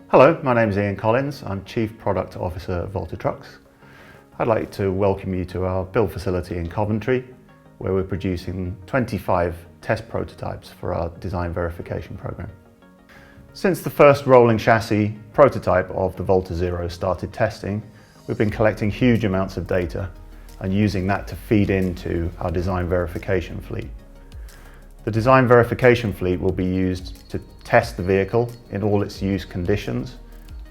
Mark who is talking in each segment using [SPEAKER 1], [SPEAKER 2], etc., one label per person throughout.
[SPEAKER 1] Hello, my name is Ian Collins. I'm Chief Product Officer at Volta Trucks. I'd like to welcome you to our build facility in Coventry, where we're producing 25 test prototypes for our design verification program. Since the first rolling chassis prototype of the Volta Zero started testing, we've been collecting huge amounts of data and using that to feed into our design verification fleet. The design verification fleet will be used to test the vehicle in all its use conditions,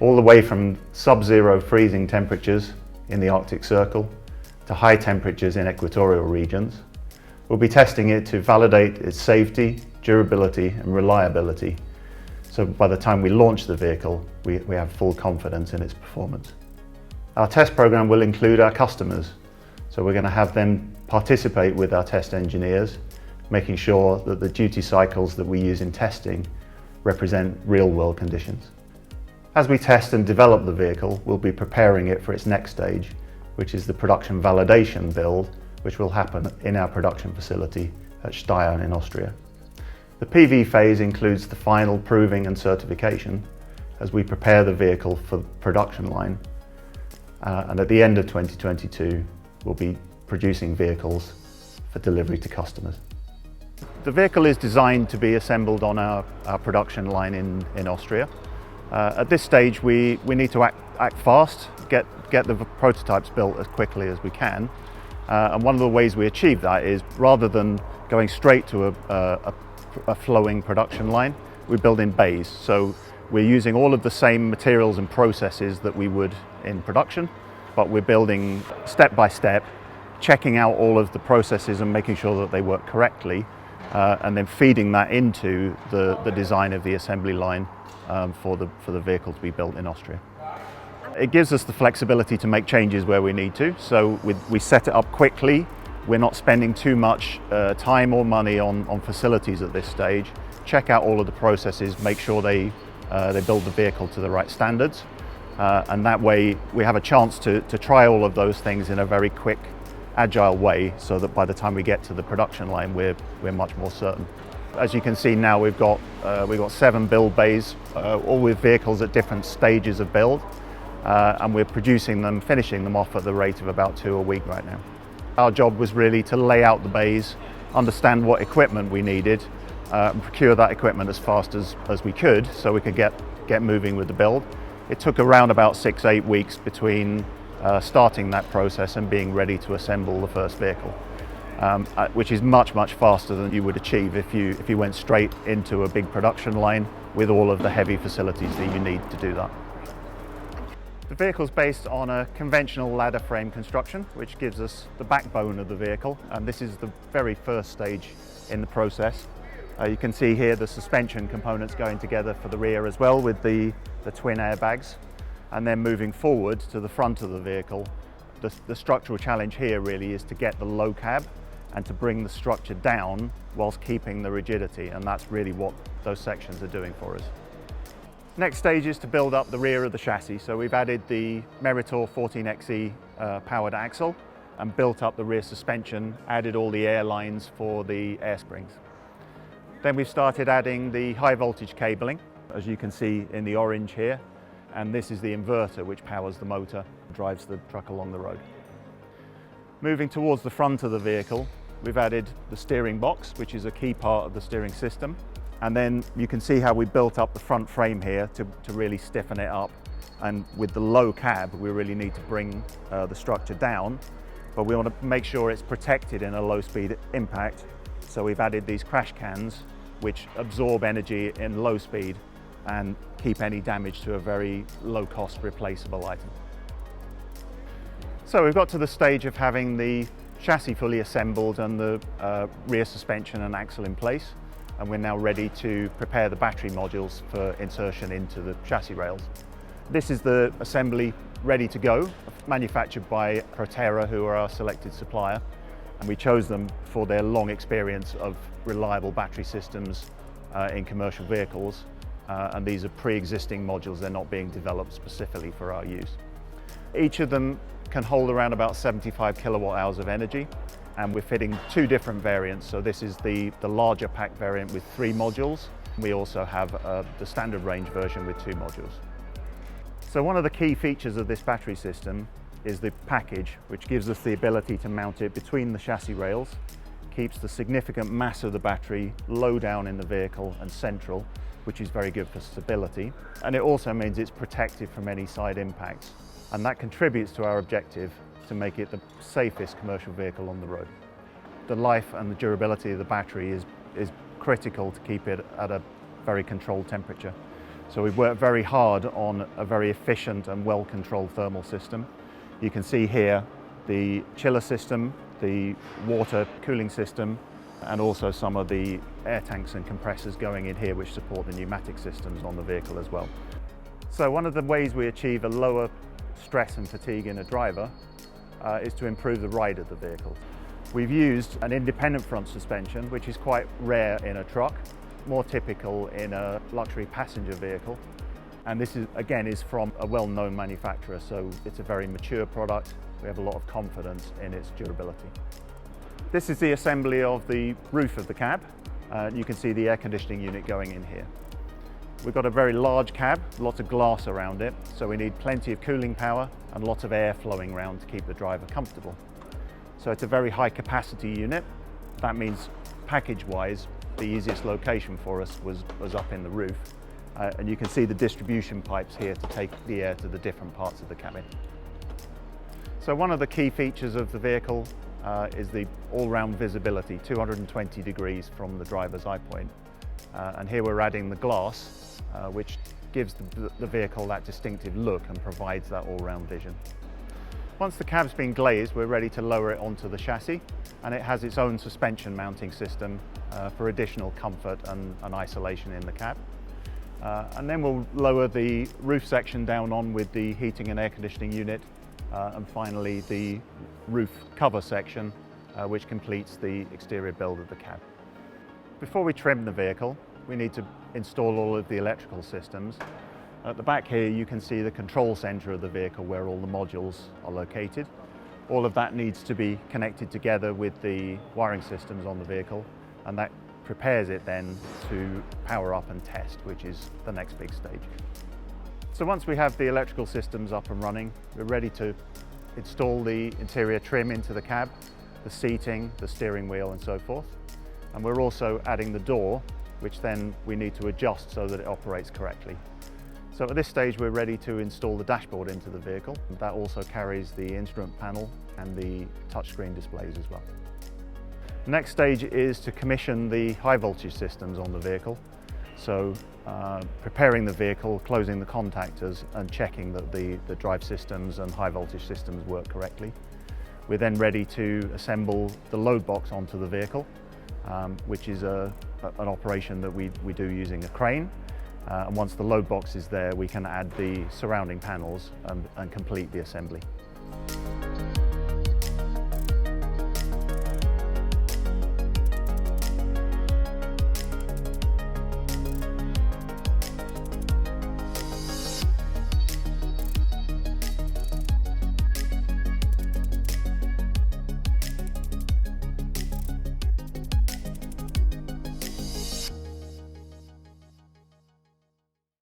[SPEAKER 1] all the way from sub-zero freezing temperatures in the Arctic Circle to high temperatures in equatorial regions. We'll be testing it to validate its safety, durability and reliability, so by the time we launch the vehicle, we have full confidence in its performance. Our test program will include our customers, so we're going to have them participate with our test engineers, making sure that the duty cycles that we use in testing represent real-world conditions. As we test and develop the vehicle, we'll be preparing it for its next stage, which is the production validation build, which will happen in our production facility at Steyr in Austria. The PV phase includes the final proving and certification as we prepare the vehicle for the production line. And at the end of 2022, we'll be producing vehicles for delivery to customers. The vehicle is designed to be assembled on our production line in Austria. At this stage, we need to act fast, get the prototypes built as quickly as we can. And one of the ways we achieve that is, rather than going straight to a flowing production line, we build in bays. So we're using all of the same materials and processes that we would in production, but we're building step by step, checking out all of the processes and making sure that they work correctly, and then feeding that into the design of the assembly line for the vehicle to be built in Austria. It gives us the flexibility to make changes where we need to, so we set it up quickly. We're not spending too much time or money on facilities at this stage. Check out all of the processes, make sure they build the vehicle to the right standards, and that way we have a chance to try all of those things in a very quick, agile way, so that by the time we get to the production line, we're much more certain. As you can see now, we've got 7 build bays, all with vehicles at different stages of build, and we're producing them, finishing them off at the rate of about 2 a week right now. Our job was really to lay out the bays, understand what equipment we needed, and procure that equipment as fast as we could, so we could get moving with the build. It took around about 6-8 weeks between starting that process and being ready to assemble the first vehicle, which is much faster than you would achieve if you went straight into a big production line with all of the heavy facilities that you need to do that. The vehicle is based on a conventional ladder frame construction, which gives us the backbone of the vehicle, and this is the very first stage in the process. You can see here the suspension components going together for the rear as well, with the twin airbags. And then moving forward to the front of the vehicle, the structural challenge here really is to get the low cab and to bring the structure down whilst keeping the rigidity, and that's really what those sections are doing for us. Next stage is to build up the rear of the chassis. So we've added the Meritor 14XE powered axle and built up the rear suspension, added all the air lines for the air springs. Then we've started adding the high voltage cabling, as you can see in the orange here. And this is the inverter which powers the motor, drives the truck along the road. Moving towards the front of the vehicle, we've added the steering box, which is a key part of the steering system. And then you can see how we built up the front frame here to really stiffen it up. And with the low cab, we really need to bring the structure down, but we want to make sure it's protected in a low speed impact. So we've added these crash cans, which absorb energy in low speed and keep any damage to a very low-cost replaceable item. So we've got to the stage of having the chassis fully assembled and the rear suspension and axle in place, and we're now ready to prepare the battery modules for insertion into the chassis rails. This is the assembly ready to go, manufactured by Proterra, who are our selected supplier, and we chose them for their long experience of reliable battery systems in commercial vehicles. And these are pre-existing modules, they're not being developed specifically for our use. Each of them can hold around about 75 kilowatt hours of energy, and we're fitting 2 different variants. So this is the larger pack variant with 3 modules. We also have the standard range version with 2 modules. So one of the key features of this battery system is the package, which gives us the ability to mount it between the chassis rails, keeps the significant mass of the battery low down in the vehicle and central, which is very good for stability. And it also means it's protected from any side impacts. And that contributes to our objective to make it the safest commercial vehicle on the road. The life and the durability of the battery is critical to keep it at a very controlled temperature. So we've worked very hard on a very efficient and well-controlled thermal system. You can see here the chiller system, the water cooling system, and also some of the air tanks and compressors going in here which support the pneumatic systems on the vehicle as well. So one of the ways we achieve a lower stress and fatigue in a driver is to improve the ride of the vehicle. We've used an independent front suspension, which is quite rare in a truck, more typical in a luxury passenger vehicle. And this is, again, is from a well-known manufacturer, so it's a very mature product. We have a lot of confidence in its durability. This is the assembly of the roof of the cab. You can see the air conditioning unit going in here. We've got a very large cab, lots of glass around it, so we need plenty of cooling power and lots of air flowing around to keep the driver comfortable. So it's a very high capacity unit. That means package-wise, the easiest location for us was up in the roof. And you can see the distribution pipes here to take the air to the different parts of the cabin. So one of the key features of the vehicle is the all-round visibility, 220 degrees from the driver's eye point. And here we're adding the glass, which gives the vehicle that distinctive look and provides that all-round vision. Once the cab's been glazed, we're ready to lower it onto the chassis, and it has its own suspension mounting system for additional comfort and isolation in the cab. And then we'll lower the roof section down on with the heating and air conditioning unit, and finally the roof cover section, which completes the exterior build of the cab. Before we trim the vehicle, we need to install all of the electrical systems. At the back here you can see the control center of the vehicle where all the modules are located. All of that needs to be connected together with the wiring systems on the vehicle, and that prepares it then to power up and test, which is the next big stage. So once we have the electrical systems up and running, we're ready to install the interior trim into the cab, the seating, the steering wheel and so forth. And we're also adding the door, which then we need to adjust so that it operates correctly. So at this stage we're ready to install the dashboard into the vehicle. That also carries the instrument panel and the touchscreen displays as well. The next stage is to commission the high voltage systems on the vehicle. So preparing the vehicle, closing the contactors and checking that the drive systems and high voltage systems work correctly. We're then ready to assemble the load box onto the vehicle, which is an operation that we do using a crane. And once the load box is there, we can add the surrounding panels and complete the assembly.